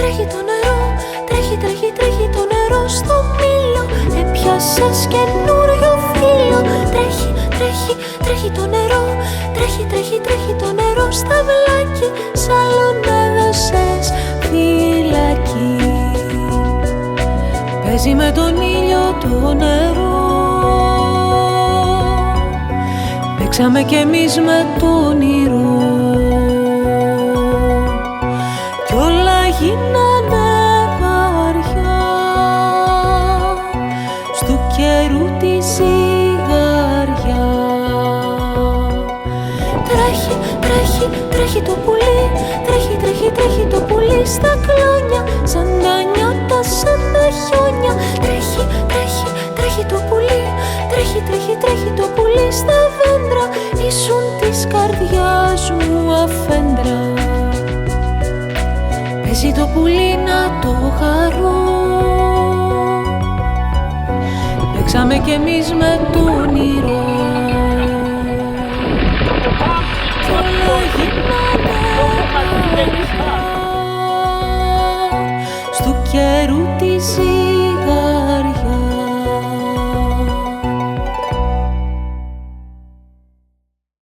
τρέχει το νερό, τρέχει, τρέχει, τρέχει το νερό στο μήλο. Έπιασες καινούριο φύλλο. Τρέχει, τρέχει, τρέχει το νερό, τρέχει, τρέχει, τρέχει το νερό στα βλάκι. Σ' άλλον έδωσες φυλακή. Παίζει με τον ήλιο το νερό. Παίξαμε κι εμείς με το όνειρο. Κι όλα γίνανε βαριά στου καιρού τη ζυγαριά. Τρέχει, τρέχει, τρέχει το πουλί. Τρέχει, τρέχει, τρέχει το πουλί στα κλόνια. Σαν τα νιάτα, σαν τα χιόνια. Τρέχει, τρέχει, τρέχει το πουλί. Τρέχει, τρέχει, τρέχει το πουλί στα δέντρα. Ήσουν της καρδιάς μου αφέντρα. Παίζει το πουλί να το χαρώ. Παίξαμε κι εμείς με το όνειρο.